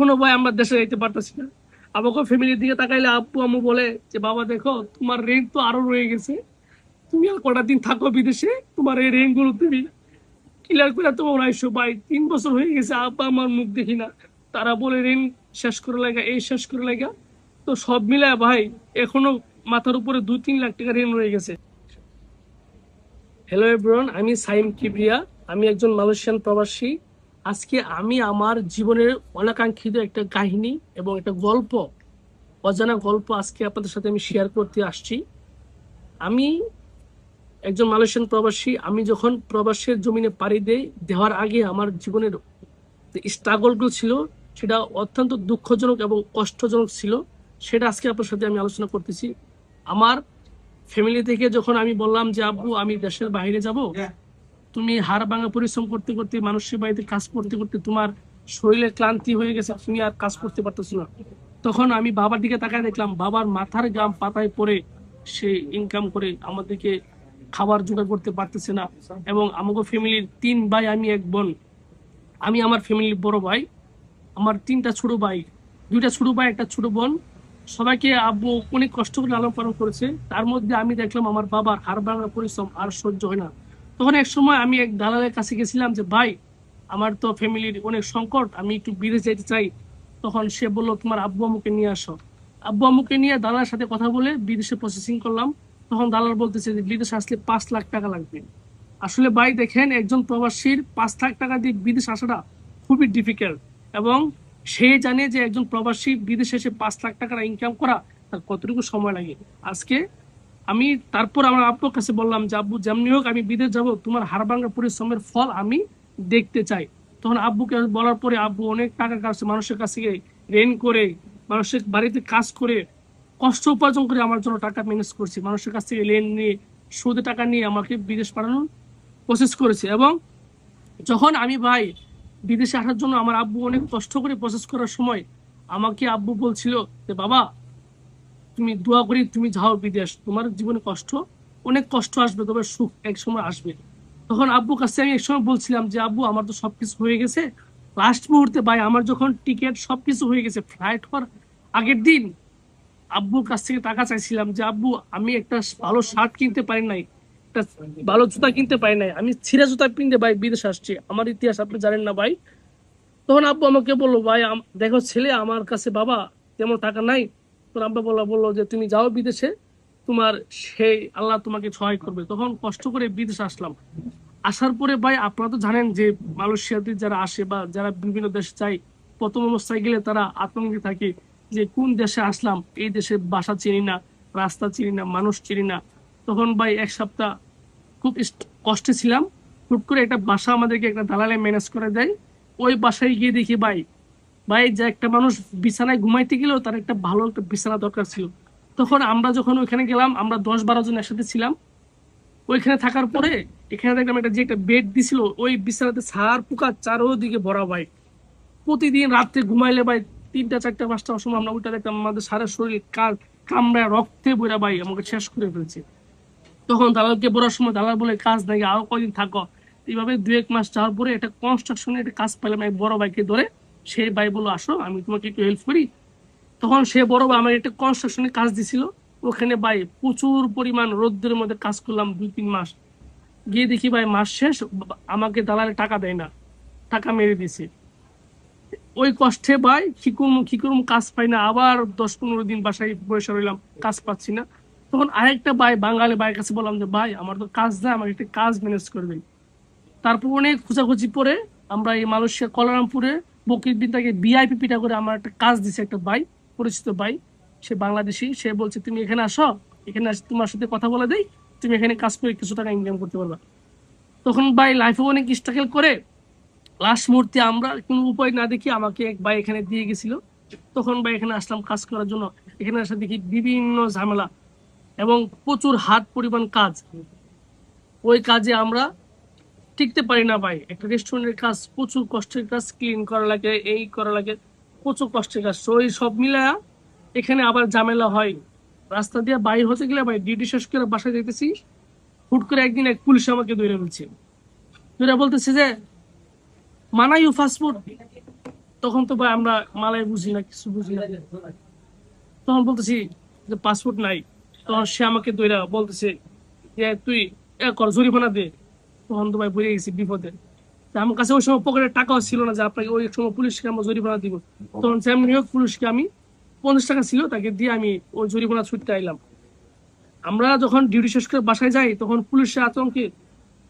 কোনো ভাই আমরা দেশে যাইতে পারতেছি না। আমাকে ফ্যামিলির দিকে তাকাইলে আব্বু আম্মু বলে যে বাবা দেখো তোমার রেন্ট তো আরো রয়ে গেছে, তুমি আর কটা দিন থাকো বিদেশে, তোমার এই রেন্ট গুলো তুমি ক্লিয়ার করে তোমার আইসো। ভাই 3 বছর হয়ে গেছে আব্বা আমার মুখ দেখি না, তারা বলে ঋণ শেষ করে লাগা, এই শেষ করে লাগা। তো সব মিলায় ভাই এখনো মাথার উপরে 2-3 লাখ টাকা ঋণ রয়ে গেছে। হ্যালো এভরিওয়ান, আমি সাইম কিবরিয়া। আমি একজন মালয়েশিয়ান প্রবাসী। আজকে আমি আমার জীবনের অনাকাঙ্ক্ষিত একটা কাহিনী এবং একটা গল্প, অজানা গল্প আজকে আপনাদের সাথে আমি শেয়ার করতে আসছি। আমি একজন মালয়েশিয়ান প্রবাসী। আমি যখন প্রবাসের জমিনে পাড়ি দেওয়ার আগে আমার জীবনের যে স্ট্রাগলগুলো ছিল সেটা অত্যন্ত দুঃখজনক এবং কষ্টজনক ছিল। সেটা আজকে আপনার সাথে আমি আলোচনা করতেছি। আমার ফ্যামিলি থেকে যখন আমি বললাম যে আব্বু আমি দেশের বাইরে যাব, তুমি হাড় ভাঙা পরিশ্রম করতে করতে মানুষের বাড়িতে কাজ করতে করতে তোমার শরীরে ক্লান্তি হয়ে গেছে, তুমি আর কাজ করতে পারতেছো না। তখন আমি বাবার দিকে তাকায় দেখলাম বাবার মাথার ঘাম পাতায় পড়ে সে ইনকাম করে আমাদেরকে খাবার জোগাড় করতে পারতেছে না। এবং আমাকে ফ্যামিলির 3 ভাই, আমি এক বোন। আমি আমার ফ্যামিলির বড় ভাই। আমার 3টা ছোট ভাই, 2টা ছোট ভাই, একটা ছোট বোন। সবাইকে আব্বু অনেক কষ্ট করে লালন পালন করেছে। তার মধ্যে আমি দেখলাম আমার বাবার হাড় ভাঙা পরিশ্রম আর সহ্য হয় না। তখন এক সময় আমি এক দালালের কাছে গেছিলাম যে ভাই আমার তো ফ্যামিলির অনেক সংকট, আমি একটু বিদেশ যেতে চাই। তখন সে বললো তোমার আব্বু আম্মুকে নিয়ে আসো। আব্বু আম্মুকে নিয়ে দালালের সাথে কথা বলে বিদেশে প্রসেসিং করলাম। তখন দালাল বলতেছে যে বিদেশে আসলে 5 লাখ টাকা লাগবে। আসলে ভাই দেখেন, একজন প্রবাসীর 5 লাখ টাকা দিয়ে বিদেশ আসাটা খুবই ডিফিকাল্ট। এবং সে জানে যে একজন প্রবাসী বিদেশে এসে 5 লাখ টাকার ইনকাম করা তার কতটুকু সময় লাগে। আজকে আমি তারপর আমার আব্বুর কাছে বললাম যে আব্বু যেমনি হোক আমি বিদেশ যাব, তোমার হাড়ভাঙ্গা পরিশ্রমের ফল আমি দেখতে চাই। তখন আব্বুকে বলার পরে আব্বু অনেক টাকা কাছে মানুষের কাছে ঋণ করে, মানুষের বাড়িতে কাজ করে, কষ্ট উপার্জন করে আমার জন্য টাকা ম্যানেজ করছি। মানুষের কাছ থেকে ঋণ নিয়ে, সুদে টাকা নিয়ে আমাকে বিদেশ পাঠানোর প্রসেস করেছে। এবং যখন আমি ভাই বিদেশে আসার জন্য আমার আব্বু অনেক কষ্ট করে প্রসেস করার সময় আমাকে আব্বু বলছিল যে বাবা তুমি দোয়া করি তুমি যাও বিদেশ, তোমার জীবনে কষ্ট, অনেক কষ্ট আসবে তবে সুখ এক সময় আসবে। তখন আব্বুর কাছে আমি এক সময় বলছিলাম যে আব্বু আমার তো সবকিছু হয়ে গেছে, লাস্ট মুহূর্তে ভাই আমার যখন টিকিট সবকিছু হয়ে গেছে, ফ্লাইট হওয়ার আগের দিন আব্বুর কাছ থেকে টাকা চাইছিলাম যে আব্বু আমি একটা ভালো শার্ট কিনতে পারি নাই, একটা ভালো জুতা কিনতে পারি নাই, আমি ছিঁড়া জুতা কিনতে ভাই বিদেশ আসছি, আমার ইতিহাস আপনি জানেন না ভাই। তখন আব্বু আমাকে বললো ভাই দেখো ছেলে আমার কাছে বাবা তেমন টাকা নাই। তোর আব্বা বললো যে তুমি যাও বিদেশে, তোমার সেই আল্লাহ তোমাকে সহায় করবে। তখন কষ্ট করে বিদেশে আসলাম। আসার পরে ভাই আপনারা তো জানেন যে মালয়েশিয়াতে যারা আসে বা যারা বিভিন্ন দেশে যায়, প্রথম অবস্থায় গেলে তারা আতঙ্কে থাকে যে কোন দেশে আসলাম, এই দেশে ভাষা চিনি না, রাস্তা চিনি না, মানুষ চিনি না। তখন ভাই 1 সপ্তাহ খুব কষ্টে ছিলাম। হুট করে একটা বাসা আমাদেরকে একটা দালালে ম্যানেজ করে দেয়। ওই বাসায় গিয়ে দেখি ভাই, ভাই যে একটা মানুষ বিছানায় ঘুমাইতে গেলেও তার একটা ভালো একটা বিছানা দরকার ছিল। তখন আমরা যখন ওইখানে গেলাম, আমরা 10-12 জন একসাথে ছিলাম। ওইখানে থাকার পরে এখানে দেখলাম একটা যে একটা বেড দিছিল, ওই বিছানাতে ছাড় পোকা চারোদিকে ভরা ভাই। প্রতিদিন রাত্রে ঘুমাইলে ভাই 3টা 4টা 5টার সময় আমরা ওইটা দেখতাম আমাদের সারা শরীর কামড়ায় রক্তে বইরা ভাই আমাকে শেষ করে ফেলছে। তখন দালালকে বলার সময় দালাল বলে কাজ নাই, আরো কয়দিন থাকো। এইভাবে 2-1 মাস যাওয়ার পরে একটা কনস্ট্রাকশনে একটা কাজ পেলাম এক বড় ভাইকে ধরে। সেই ভাই বললো আসো আমি তোমাকে একটু হেল্প করি। তখন সে বড় ভাই আমার একটা কনস্ট্রাকশনে কাজ দিছিল। ওখানে ভাই প্রচুর পরিমাণ রোদ্রের মধ্যে কাজ করলাম 2-3 মাস। গিয়ে দেখি ভাই মাস শেষ, আমাকে দালালে টাকা দেয় না, টাকা মেরে দিছে। ওই কষ্টে ভাই কি করুম কাজ পাই না, আবার 10-15 দিন বাসায় বসে রইলাম, কাজ পাচ্ছি না। তখন আরেকটা ভাই বাঙালি ভাইয়ের কাছে বললাম যে ভাই আমার তো কাজ দেয়, আমাকে একটা কাজ ম্যানেজ করে দিন। তারপর অনেক খোঁজাখুঁজি পরে আমরা এই মালয়েশিয়া কোয়ালালামপুরে বকির বিন থেকে ভিআইপি পিঠা করে আমার একটা কাজ দিছে একটা ভাই, পরিচিত ভাই। সে বাংলাদেশি। সে বলছে তুমি এখানে আসো, এখানে আসে তোমার সাথে কথা বলে দেই, তুমি এখানে কাজ করে কিছু টাকা ইনকাম করতে পারবা। তখন ভাই লাইফে অনেক স্ট্রাগল করে লাস্ট মুহূর্তে আমরা কোনো উপায় না দেখি আমাকে এক ভাই এখানে দিয়ে গেছিল। তখন ভাই এখানে আসলাম কাজ করার জন্য। এখানে আসা দেখি বিভিন্ন ঝামেলা এবং প্রচুর হাত পরিমাণ কাজ। ওই কাজে আমরা টিকতে পারি না ভাই। একটা রেস্টুরেন্টের কাজ প্রচুর কষ্টের কাজ, ক্লিন করা লাগে, এই করা লাগে, প্রচুর কষ্টের কাজ। তো এই সব মিলায়া এখানে আবার ঝামেলা হয়। রাস্তা দিয়ে বাইর হতে গেলে ভাই ডিউটি শেষ করে বাসায় যেতেছি, হুট করে একদিন এক পুলিশ আমাকে ধরে ফেলছে। ধরে বলতেছে যে মানায়ু ফাস্টফুড, তখন তো ভাই আমরা মালাই বুঝি না, কিছু বুঝি না। তখন বলতেছি যে পাসপোর্ট নাই। তখন সে আমাকে দইরা বলতেছে যে তুই কর, জরিমানা দে। তখন তো ভাই বুঝে গেছি বিপদে। তা আমার কাছে ওই সময় পকেটে টাকাও ছিল না যে আপনাকে ওই সময় পুলিশকে আমরা জরিমানা দিব। তখন যেমনি হোক পুলিশকে আমি 50 টাকা ছিল তাকে দিয়ে আমি ওই জরিমানা ছুটতে আইলাম। আমরা যখন ডিউটি শেষ করে বাসায় যাই তখন পুলিশের আতঙ্কে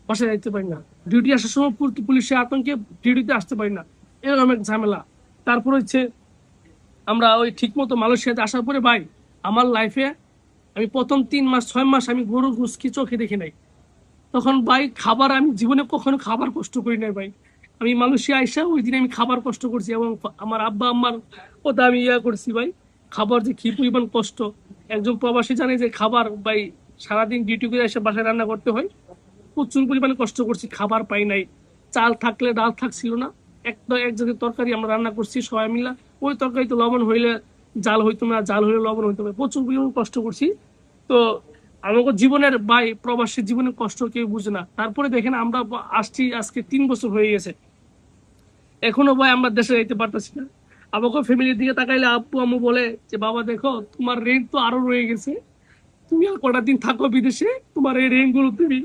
বাসায় যাইতে পারি না। ডিউটি আসার সময় পুলিশের আতঙ্কে ডিউটিতে আসতে পারি না, এরকম এক ঝামেলা। তারপর হচ্ছে আমরা ওই ঠিক মতো মালয়েশিয়াতে আসার পরে ভাই আমার লাইফে আমি প্রথম 3 মাস 6 মাস আমি গরু গুসকি চোখে দেখি নাই। তখন ভাই খাবার আমি জীবনে কখনো খাবার কষ্ট করি নাই ভাই। আমি মালয়েশিয়া আইসা ওই দিন আমি খাবার কষ্ট করছি এবং আমার আব্বা আম্মার কথা আমি করছি ভাই। খাবার যে কি পরিমাণ কষ্ট, একজন প্রবাসী জানে যে খাবার ভাই সারাদিন ডিউটি করে এসে বাসায় রান্না করতে হয়। প্রচুর পরিমাণে কষ্ট করছি, খাবার পাই নাই। চাল থাকলে ডাল থাকছিল না। এক জায়গায় তরকারি আমরা রান্না করছি সবাই মিলা, ওই তরকারি তো লবণ হইলে জাল হইতো না, জাল হইলে লবণ হইতো না, প্রচুর পরিমাণে কষ্ট করছি। তো আমাকে জীবনের ভাই প্রবাসী জীবনের কষ্ট কেউ বুঝে না। তারপরে দেখেন আমরা আসছি আজকে 3 বছর হয়ে গেছে, এখনো ভাই আমরা দেশে যাইতে পারতেছি না। আমাকে ফ্যামিলির দিকে তাকাইলে আব্বু আম্মু বলে যে বাবা দেখো তোমার রেন্ট তো আরো রয়ে গেছে, তুমি আর কটা দিন থাকো বিদেশে, তোমার এই রেন্ট গুলো তুমি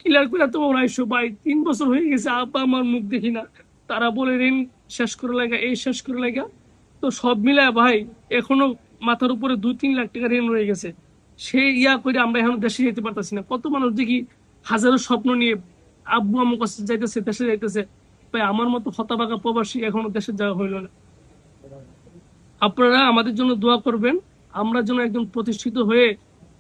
ক্লিয়ার করে তোমার আইসো। ভাই 3 বছর হয়ে গেছে আব্বা আমার মুখ দেখি না। তারা বলে ঋণ শেষ করে লাগা, এই শেষ করে লাগা। তো সব মিলায় ভাই এখনো মাথার উপরে 2-3 লাখ টাকা ঋণ রয়ে গেছে। সে করে আমরা এখন দেশে যেতে পারতেছি না। কত মানুষ দেখি হাজারো স্বপ্ন নিয়ে আব্বু আম্মু কাছে যাইতেছে, দেশে যাইতেছে। ভাই আমার মতো হতাবাকা প্রবাসী এখনো দেশে যাওয়া হইল না। আপনারা আমাদের জন্য দোয়া করবেন, আমরা যেন একজন প্রতিষ্ঠিত হয়ে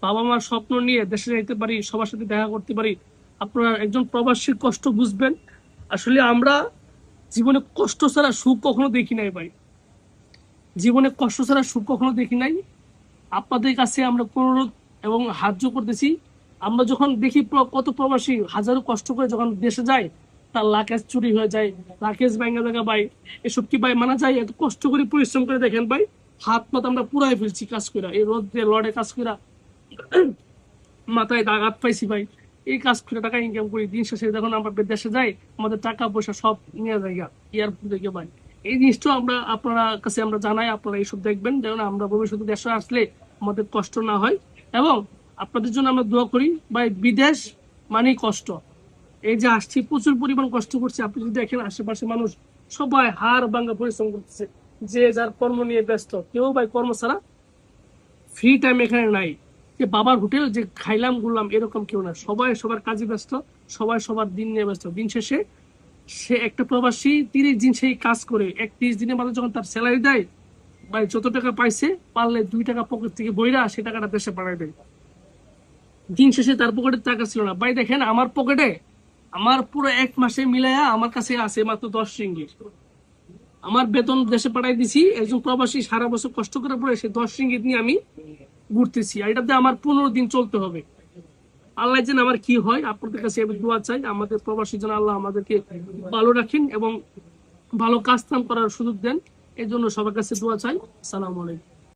বাবা মার স্বপ্ন নিয়ে দেশে যাইতে পারি, সবার সাথে দেখা করতে পারি। আপনারা একজন প্রবাসীর কষ্ট বুঝবেন। আসলে আমরা জীবনে কষ্ট ছাড়া সুখ কখনো দেখি নাই ভাই, জীবনে কষ্ট ছাড়া সুখ কখনো দেখি নাই। আপনাদের কাছে আমরা অনুরোধ এবং সাহায্য করতেছি। আমরা যখন দেখি কত প্রবাসী হাজারো কষ্ট করে যখন দেশে যায়, তার লাকেজ চুরি হয়ে যায়, লাকেজ ভাঙা জায়গা ভাই, এসব কি ভাই মানা যায়? এত কষ্ট করে পরিশ্রম করে দেখেন ভাই, হাত পাত আমরা পুরাই ফেলছি কাজ করে, এই রোদে লড়ে কাজ করে মাথায় আঘাত পাইছি ভাই। এই কাজ করে টাকা ইনকাম করি, দিন শেষে যখন আমরা দেশে যাই আমাদের টাকা পয়সা সব নিয়ে যায় এয়ারপোর্ট থেকে ভাই। এই জিনিসটা আমরা আপনারা কাছে আমরা জানাই, আপনারা এইসব দেখবেন যেন আমরা ভবিষ্যতে দেশে আসলে আমাদের কষ্ট না হয়। এবং আপনাদের জন্য আমরা দোয়া করি ভাই। বিদেশ মানেই কষ্ট। এই যে আসছি প্রচুর পরিমাণ কষ্ট করছি, আপনি যদি দেখেন আশেপাশে মানুষ সবাই হাড় ভাঙা পরিশ্রম করতেছে, যে যার কর্ম নিয়ে ব্যস্ত। কেউ ভাই কর্ম ছাড়া ফ্রি টাইম এখানে নাই যে বাবার হোটেল যে খাইলাম ঘুরলাম এরকম কেউ না। সবাই সবার কাজে ব্যস্ত, সবাই সবার দিন নিয়ে ব্যস্ত। দিন শেষে সে একটা প্রবাসী 30 দিন সেই কাজ করে 31 দিনের মাঝে যখন তার স্যালারি দেয় ভাই, যত টাকা পাইছে পারলে 2 টাকা পকেট থেকে বইরা সে টাকাটা দেশে পাঠাই দেয়। দিন শেষে তার পকেটে টাকা ছিল না ভাই। দেখেন আমার পকেটে আমার পুরো 1 মাসে মিলাইয়া আমার কাছে আছে মাত্র 10 রিঙ্গিত। আমার বেতন দেশে পাঠাই দিছি। একজন প্রবাসী সারা বছর কষ্ট করে পড়ে সে 10 রিঙ্গিত নিয়ে আমি ঘুরতেছি, আর এটাতে আমার 15 দিন চলতে হবে। আল্লাহ যেন আমার কি হয়, আপনাদের কাছে আমি দোয়া চাই আমাদের প্রবাসী যেন আল্লাহ আমাদেরকে ভালো রাখেন এবং ভালো কাজ কাম করার সুযোগ দেন। এই জন্য সবার কাছে দোয়া চাই। আসসালামু আলাইকুম।